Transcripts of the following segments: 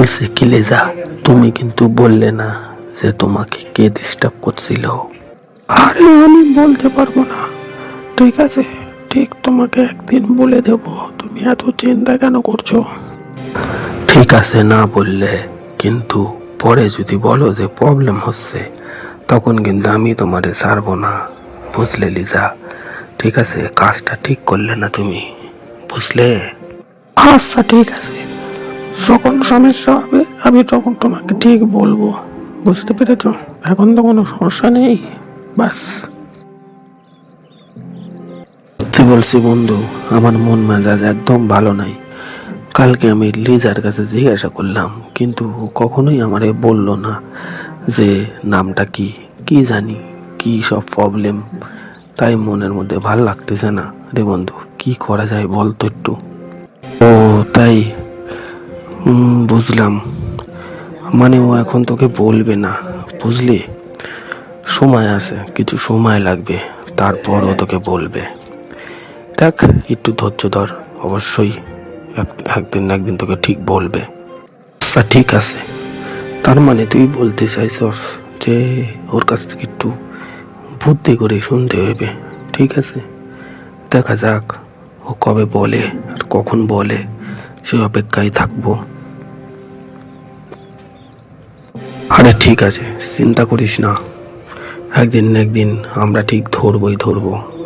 বলছি কি লিজা, তুমি কিন্তু বললে না যে তোমাকে কে ডিস্টার্ব করছিল। আরে আমি বলতে পারবো না। ঠিক আছে, ঠিক তোমাকে একদিন বলে দেব। তুমি এত চিন্তা কেন করছো? ঠিক আছে না বললে, কিন্তু পরে যদি বলো যে প্রবলেম হচ্ছে, তখন কিন্তু আমি তোমারে ছাড়বো না, বুঝলে লিজা? ঠিক আছে, কাজটা ঠিক করলে না তুমি, বুঝলে? আচ্ছা ঠিক আছে, যখন সমস্যা হবে আমি তখন তোমাকে ঠিক বলবো। বুঝতে পেরেছো? এখন তো কোনো সমস্যা নেই। বাস। সত্যি বলছি বন্ধু, আমার মন মেজাজ একদম ভালো নাই। কালকে আমি লিজার কাছে জিজ্ঞাসা করলাম, কিন্তু ও কখনোই আমারে বললো না যে নামটা কি, কি জানি কি সব প্রবলেম। তাই মনের মধ্যে ভাল লাগতেছে না রে বন্ধু, কি করা যায় বলতো একটু? ও তাই, বুঝলাম। মানে ও এখন তোকে বলবে না, বুঝলি? সময় আছে, কিছু সময় লাগবে, তারপর ও তোকে বলবে। দেখ, একটু ধৈর্য ধর, অবশ্যই একদিন না একদিন তোকে ঠিক বলবে। আচ্ছা ঠিক আছে, তার মানে তুই বলতে চাইছস যে ওর কাছ থেকে একটু বুদ্ধি করে শুনতে হবে। ঠিক আছে, দেখা যাক ও কবে বলে আর কখন বলে, সে অপেক্ষায় থাকবো। আরে ঠিক আছে, চিন্তা করিস না, একদিন না একদিন আমরা ঠিক ধরবো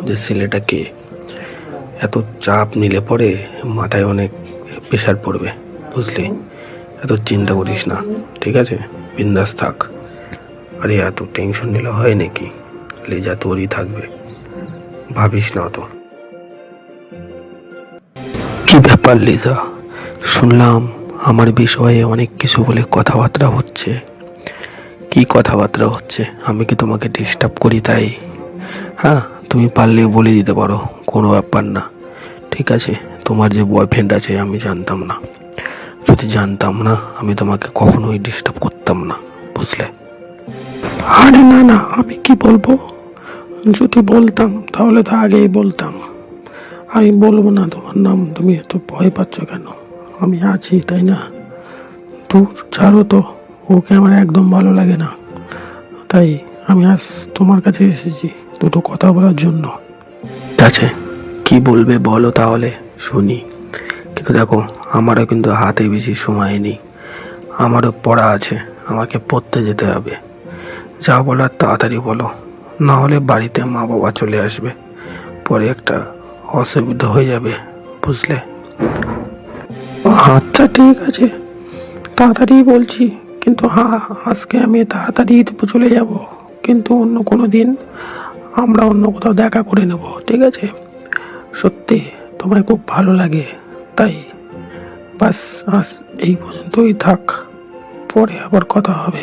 যে ছেলেটাকে। এত চাপ নিলে পরে মাথায় অনেক প্রেশার পড়বে, বুঝলি? এত চিন্তা করিস না, ঠিক আছে? বিন্দাস থাক। আরে এত টেনশন নিলে হয় নাকি? লিজা তোরই থাকবে, ভাবিস না তো। কি ব্যাপার লিজা, শুনলাম আমার বিষয়ে অনেক কিছু বলে কথাবার্তা হচ্ছে। কি কথাবার্তা হচ্ছে? আমি কি তোমাকে ডিস্টার্ব করি তাই? হ্যাঁ, তুমি পারলে বলে দিতে পারো, কোনো ব্যাপার না। ঠিক আছে, তোমার যে বয়ফ্রেন্ড আছে আমি জানতাম না। যদি জানতাম না আমি তোমাকে কখনোই ডিস্টার্ব করতাম না, বুঝলে? আরে না না, আমি কি বলবো? যদি বলতাম তাহলে তো আগেই বলতাম। আমি বলবো না তোমার নাম, তুমি এত ভয় পাচ্ছ কেন? আমি আছি, তাই না? দূর ছাড়ো তো, ওকে আমার একদম ভালো লাগে না। তাই আমি আজ তোমার কাছে এসেছি দুটো কথা বলার জন্য। ঠিক আছে, কি বলবে বলো তাহলে, শুনি। কিন্তু দেখো, আমারও কিন্তু হাতে বেশি সময় নেই, আমারও পড়া আছে, আমাকে পড়তে যেতে হবে। যা বলার তাড়াতাড়ি বলো, না হলে বাড়িতে মা বাবা চলে আসবে, পরে একটা অসুবিধা হয়ে যাবে, বুঝলে? আচ্ছা ঠিক আছে, তাড়াতাড়ি বলছি। কিন্তু হ্যাঁ, আজকে আমি তাড়াতাড়ি চলে যাব, কিন্তু অন্য কোনো দিন আমরা অন্য কোথাও দেখা করে নেব, ঠিক আছে? সত্যি তোমায় খুব ভালো লাগে, তাই বাস আজ এই পর্যন্তই থাক, পরে আবার কথা হবে।